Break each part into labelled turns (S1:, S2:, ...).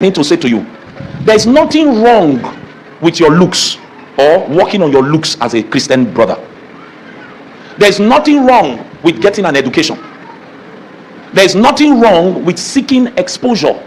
S1: need to say to you, there's nothing wrong with your looks or working on your looks as a Christian brother. There's nothing wrong with getting an education. There's nothing wrong with seeking exposure.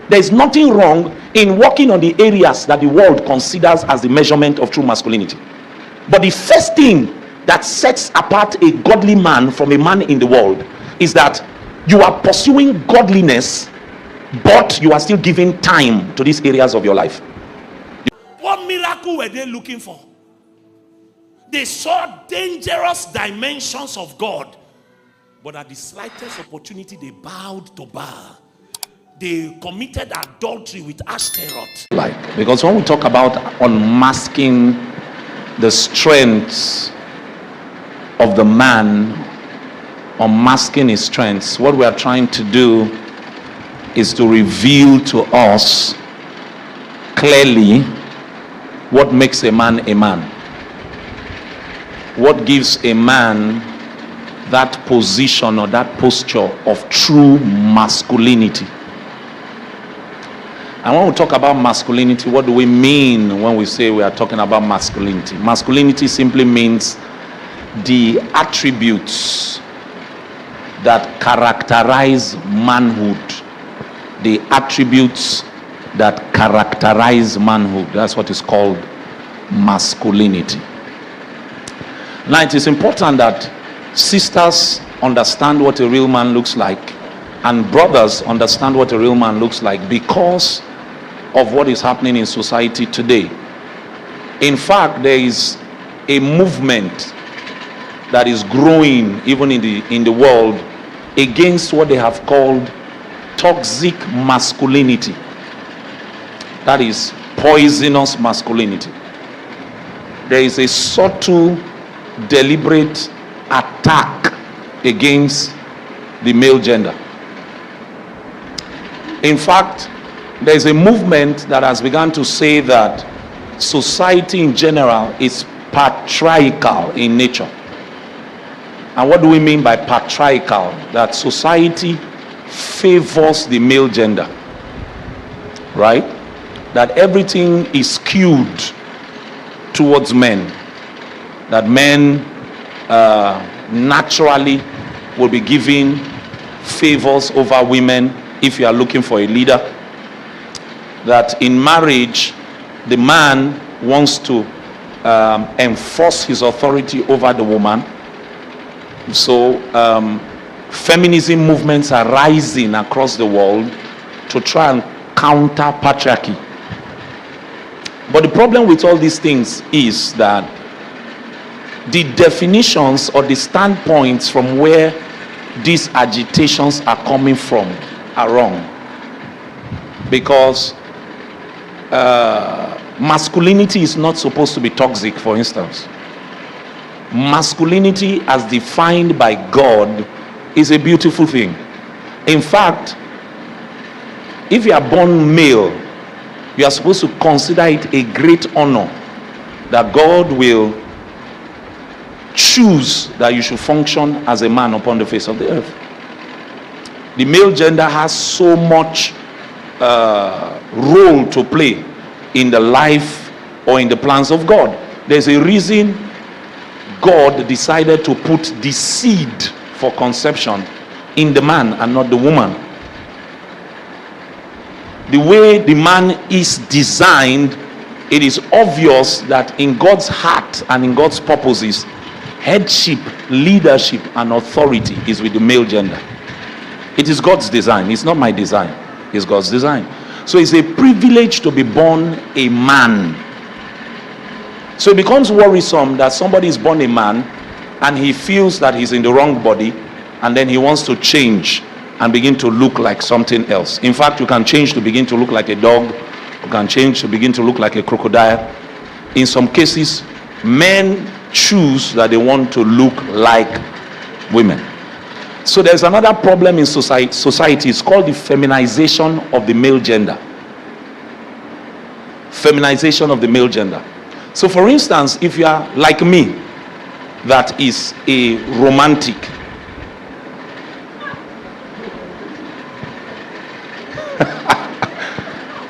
S1: There's nothing wrong in working on the areas that the world considers as the measurement of true masculinity. But the first thing that sets apart a godly man from a man in the world is that you are pursuing godliness, but you are still giving time to these areas of your life.
S2: What miracle were they looking for? They saw dangerous dimensions of God, but at the slightest opportunity they bowed to Baal. They committed adultery with Ashtaroth.
S1: Because when we talk about unmasking the strengths of the man, unmasking his strengths, what we are trying to do is to reveal to us clearly what makes a man a man. What gives a man that position or that posture of true masculinity. And when we talk about masculinity, what do we mean when we say we are talking about masculinity? Masculinity simply means the attributes that characterize manhood. The attributes that characterize manhood. That's what is called masculinity. Now, it is important that sisters understand what a real man looks like, and brothers understand what a real man looks like, because of what is happening in society today. In fact, there is a movement that is growing even in the world against what they have called toxic masculinity. That is poisonous masculinity. There is a subtle, deliberate attack against the male gender. In fact, there is a movement that has begun to say that society in general is patriarchal in nature. And what do we mean by patriarchal? That society favors the male gender, right? That everything is skewed towards men. That men naturally will be given favors over women if you are looking for a leader. That in marriage, the man wants to enforce his authority over the woman. So feminism movements are rising across the world to try and counter patriarchy. But the problem with all these things is that the definitions or the standpoints from where these agitations are coming from are wrong. Because masculinity is not supposed to be toxic, for instance. Masculinity as defined by God is a beautiful thing. In fact, if you are born male, you are supposed to consider it a great honor that God will choose that you should function as a man upon the face of the earth. The male gender has so much role to play in the life or in the plans of God. There's a reason God decided to put the seed for conception in the man and not the woman. The way the man is designed, it is obvious that in God's heart and in God's purposes, headship, leadership, and authority is with the male gender. It is God's design. It's not my design. It's God's design. So it's a privilege to be born a man. So it becomes worrisome that somebody is born a man and he feels that he's in the wrong body, and then he wants to change and begin to look like something else. In fact, you can change to begin to look like a dog. You can change to begin to look like a crocodile. In some cases, men choose that they want to look like women. So there's another problem in society. It's called the feminization of the male gender. Feminization of the male gender. So for instance, if you are like me, that is a romantic,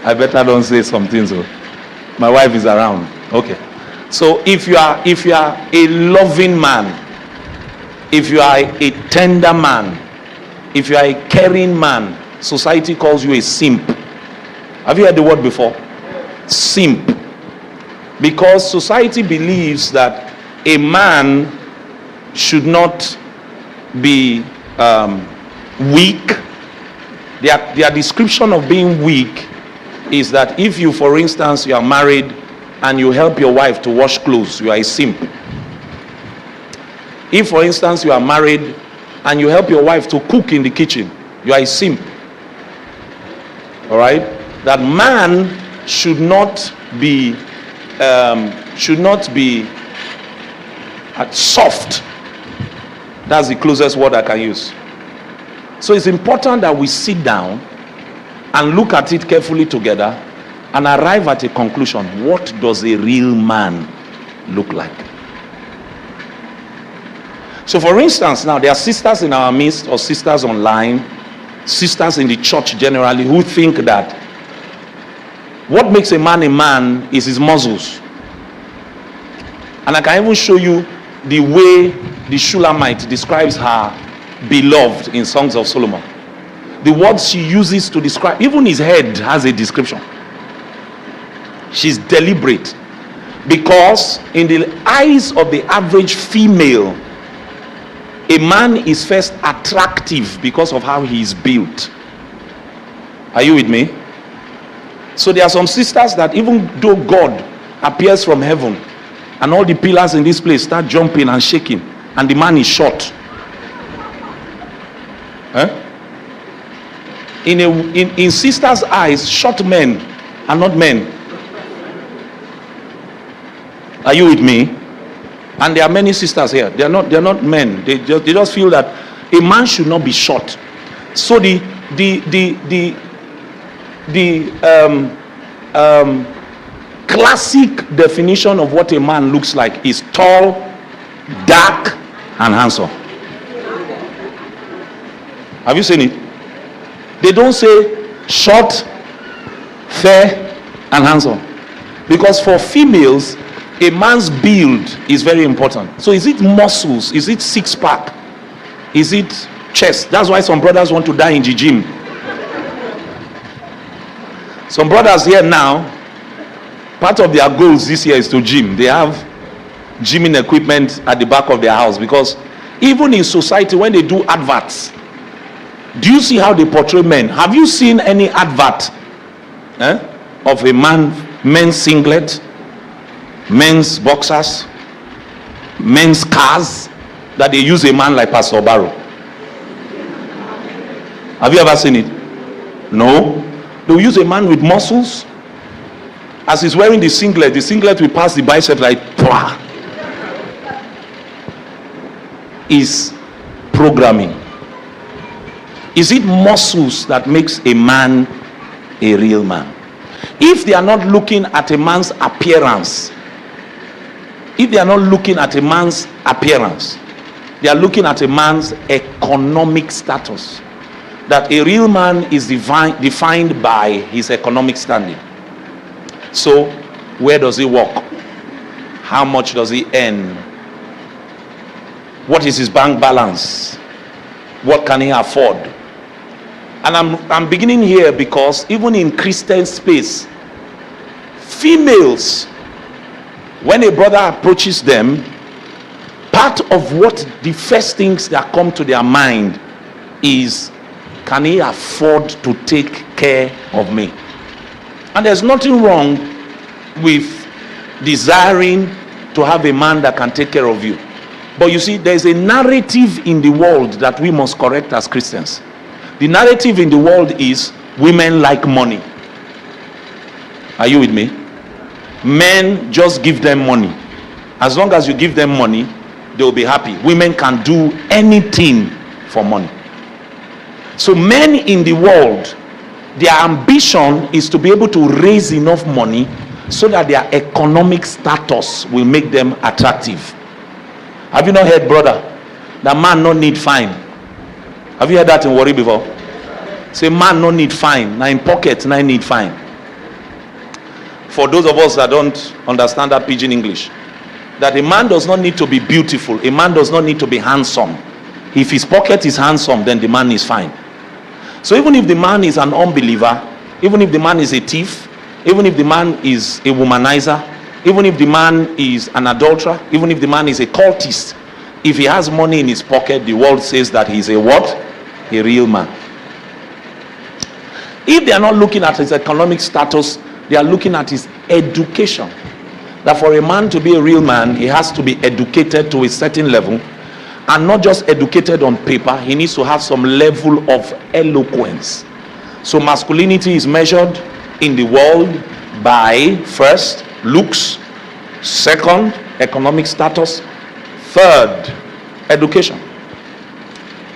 S1: I better don't say something. So my wife is around. Okay. So if you are a loving man, if you are a tender man, if you are a caring man, society calls you a simp. Have you heard the word before? Simp. Because society believes that a man should not be weak. Their description of being weak is that if you, for instance, you are married and you help your wife to wash clothes, you are a simp. If, for instance, you are married and you help your wife to cook in the kitchen, you are a simp. All right? That man should not be soft. That's the closest word I can use. So it's important that we sit down and look at it carefully together and arrive at a conclusion. What does a real man look like? So for instance, now there are sisters in our midst, or sisters online, sisters in the church generally, who think that what makes a man is his muscles. And I can even show you the way the Shulamite describes her beloved in Songs of Solomon. The words she uses to describe, even his head has a description. She's deliberate, because in the eyes of the average female, a man is first attractive because of how he is built. Are you with me? So there are some sisters that even though God appears from heaven and all the pillars in this place start jumping and shaking, and the man is short, in sisters' eyes, short men are not men. Are you with me? And there are many sisters here. They are not men. They just feel that a man should not be short. So the classic definition of what a man looks like is tall, dark, and handsome. Have you seen it? They don't say short, fair, and handsome, because for females, a man's build is very important. So is it muscles? Is it six-pack? Is it chest? That's why some brothers want to die in the gym. Some brothers here now, part of their goals this year is to gym. They have gymming equipment at the back of their house, because even in society, when they do adverts, do you see how they portray men? Have you seen any advert of a men's singlet, men's boxers, men's cars, that they use a man like Pastor Barrow? Have you ever seen it? No. They'll use a man with muscles. As he's wearing the singlet will pass the bicep like pwah. Is programming. Is it muscles that makes a man a real man? If they are not looking at a man's appearance, they are looking at a man's economic status. That a real man is defined by his economic standing. So, where does he work? How much does he earn? What is his bank balance? What can he afford? And I'm beginning here because even in Christian space, females, when a brother approaches them, part of what the first things that come to their mind is, can he afford to take care of me? And there's nothing wrong with desiring to have a man that can take care of you. But you see, there's a narrative in the world that we must correct as Christians. The narrative in the world is women like money. Are you with me? Men, just give them money. As long as you give them money, they'll be happy. Women can do anything for money. So men in the world, their ambition is to be able to raise enough money so that their economic status will make them attractive. Have you not heard, brother, that man no need fine? Have you heard that in Warri before? Say man no need fine. Now in pocket, now need fine. for those of us that don't understand that pidgin English, that a man does not need to be beautiful. A man does not need to be handsome. If his pocket is handsome, then the man is fine. So even if the man is an unbeliever, even if the man is a thief, even if the man is a womanizer, even if the man is an adulterer, even if the man is a cultist, if he has money in his pocket, the world says that he's a what? A real man. If they are not looking at his economic status, they are looking at his education. That for a man to be a real man, he has to be educated to a certain level, and not just educated on paper. He needs to have some level of eloquence. So masculinity is measured in the world by, first, looks, second, economic status, third, education.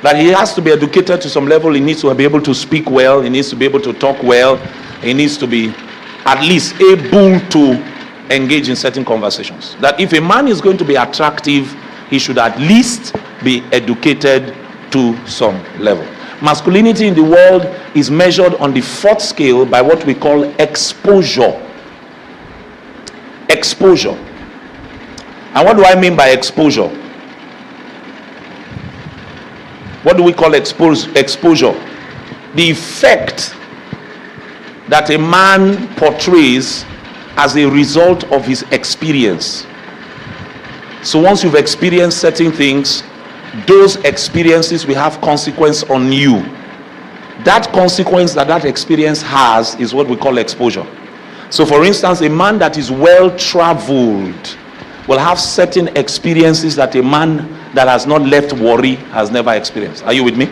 S1: That he has to be educated to some level. He needs to be able to speak well. He needs to be able to talk well. He needs to be at least able to engage in certain conversations. That if a man is going to be attractive, he should at least be educated to some level. Masculinity in the world is measured on the fourth scale by what we call exposure. Exposure. And what do I mean by exposure? What do we call exposure? The effect that a man portrays as a result of his experience. So once you've experienced certain things, those experiences will have consequence on you. That consequence that experience has is what we call exposure. So for instance, a man that is well traveled will have certain experiences that a man that has not left Warri has never experienced. Are you with me?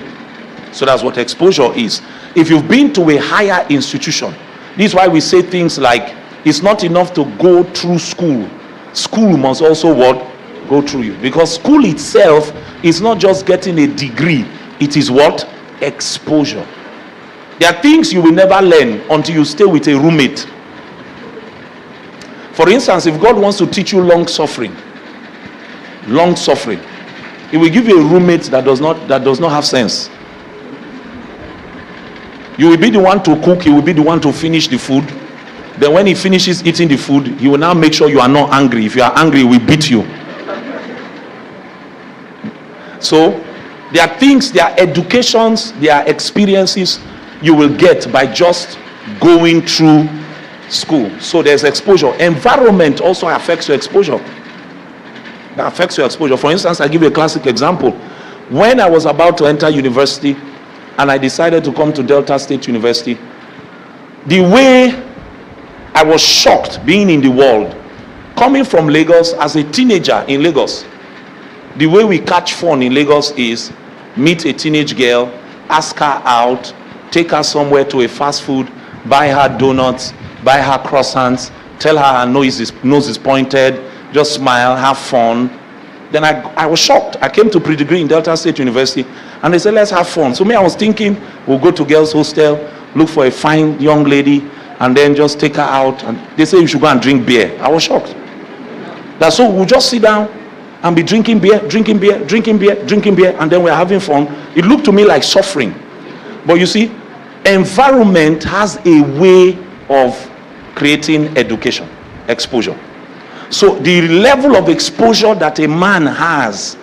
S1: So that's what exposure is. If you've been to a higher institution, this is why we say things like, it's not enough to go through school. School must also what? Go through you. Because school itself is not just getting a degree. It is what? Exposure. There are things you will never learn until you stay with a roommate. For instance, if God wants to teach you long suffering, he will give you a roommate that does not have sense. You will be the one to cook, he will be the one to finish the food. Then when he finishes eating the food, he will now make sure you are not angry. If you are angry, he will beat you. So there are things, there are educations, there are experiences you will get by just going through school. So there's exposure. Environment also affects your exposure. That affects your exposure. For instance, I give you a classic example. When I was about to enter university and I decided to come to Delta State University, the way I was shocked being in the world, coming from Lagos as a teenager in Lagos, the way we catch fun in Lagos is meet a teenage girl, ask her out, take her somewhere to a fast food, buy her donuts, buy her croissants, tell her her nose is pointed, just smile, have fun. Then I was shocked. I came to pre-degree in Delta State University and they said, let's have fun. So me, I was thinking, we'll go to girls' hostel, look for a fine young lady, and then just take her out. And they say you should go and drink beer. I was shocked. That's so we'll just sit down and be drinking beer, and then we're having fun. It looked to me like suffering. But you see, environment has a way of creating education, exposure. So the level of exposure that a man has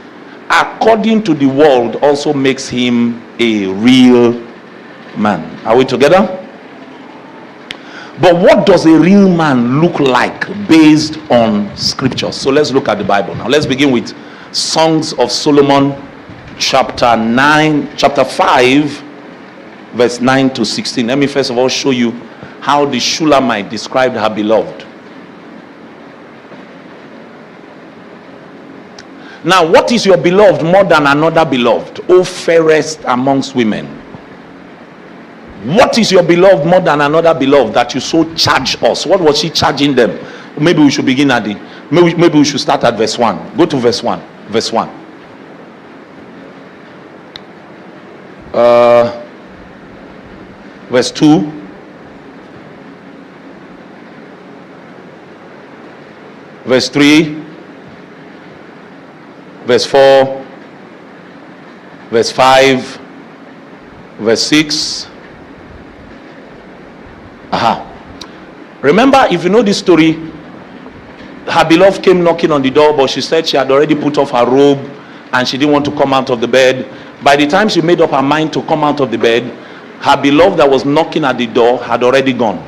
S1: according to the world also makes him a real man. Are we together? But what does a real man look like based on scriptures? So let's look at the Bible now. Let's begin with Songs of Solomon, chapter 5, verse 9 to 16. Let me first of all show you how the Shulamite described her beloved. Now, what is your beloved more than another beloved, O fairest amongst women? What is your beloved more than another beloved that you so charge us? What was she charging them? Maybe we should begin at maybe we should start at verse 1. Go to verse 1. Verse 1. Verse 2. Verse 3. Verse 4. Verse 5. Verse 6. Remember, if you know this story, her beloved came knocking on the door, but she said she had already put off her robe and she didn't want to come out of the bed. By the time she made up her mind to come out of the bed, her beloved that was knocking at the door had already gone.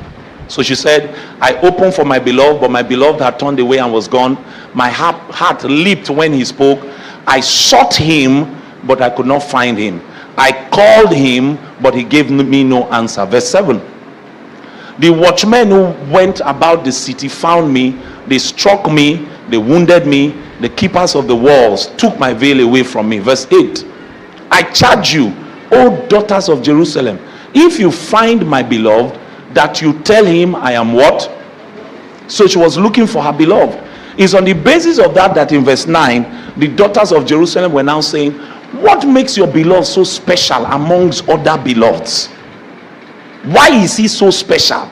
S1: So she said, I opened for my beloved, but my beloved had turned away and was gone. My heart leaped when he spoke. I sought him, but I could not find him. I called him, but he gave me no answer. Verse 7. The watchmen who went about the city found me. They struck me. They wounded me. The keepers of the walls took my veil away from me. Verse 8. I charge you, O daughters of Jerusalem, if you find my beloved, that you tell him I am what? So she was looking for her beloved. It's on the basis of that in verse 9, the daughters of Jerusalem were now saying, what makes your beloved so special amongst other beloveds? Why is he so special?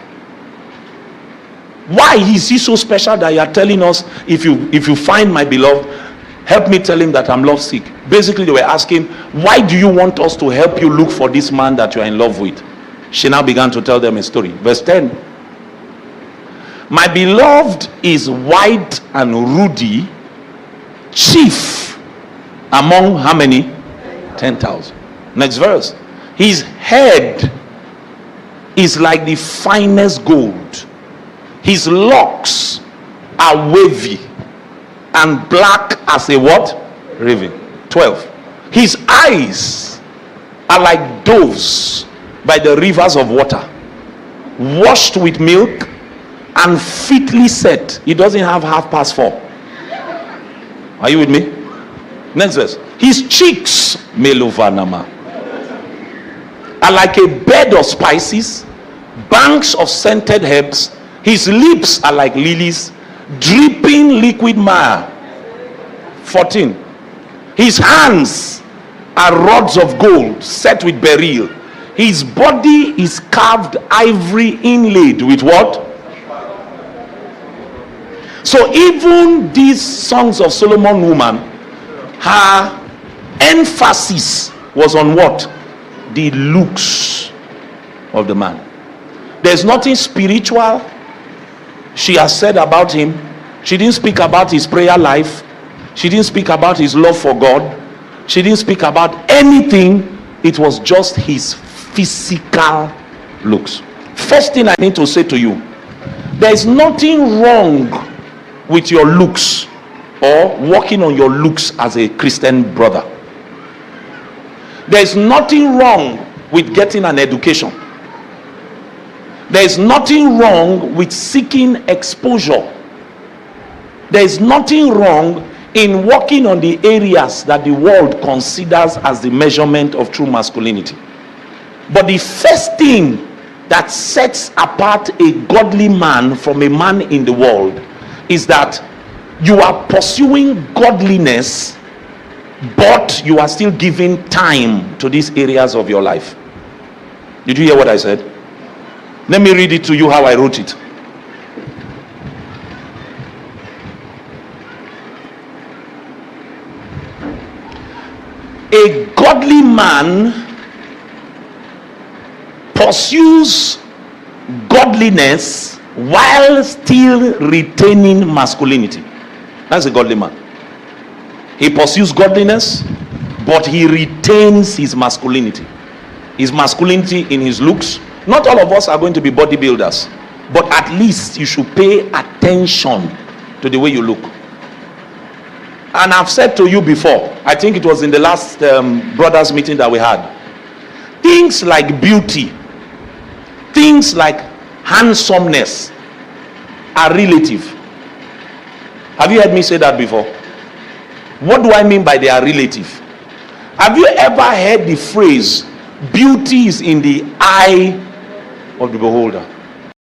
S1: Why is he so special that you are telling us, if you find my beloved, help me tell him that I'm lovesick? Basically, they were asking, why do you want us to help you look for this man that you are in love with? She now began to tell them a story. Verse 10. My beloved is white and ruddy, chief among how many? 10,000. Next verse. His head is like the finest gold. His locks are wavy and black as a what? Raven. 12. His eyes are like doves by the rivers of water, washed with milk and fitly set. He doesn't have 4:30. Are you with me? Next verse. His cheeks, melovanama, are like a bed of spices, banks of scented herbs. His lips are like lilies, dripping liquid myrrh. 14. His hands are rods of gold set with beryl. His body is carved ivory inlaid with what? So even these Songs of Solomon woman, her emphasis was on what? The looks of the man. There's nothing spiritual she has said about him. She didn't speak about his prayer life. She didn't speak about his love for God. She didn't speak about anything. It was just his physical looks. First thing I need to say to you, there is nothing wrong with your looks or working on your looks as a Christian brother. There is nothing wrong with getting an education. There is nothing wrong with seeking exposure. There is nothing wrong in working on the areas that the world considers as the measurement of true masculinity. But the first thing that sets apart a godly man from a man in the world is that you are pursuing godliness, but you are still giving time to these areas of your life. Did you hear what I said? Let me read it to you how I wrote it. A godly man pursues godliness while still retaining masculinity. That's a godly man. He pursues godliness, but he retains his masculinity. His masculinity in his looks. Not all of us are going to be bodybuilders, but at least you should pay attention to the way you look. And I've said to you before, I think it was in the last brothers meeting that we had, things like beauty, things like handsomeness are relative. Have you heard me say that before? What do I mean by they are relative? Have you ever heard the phrase, beauty is in the eye of the beholder?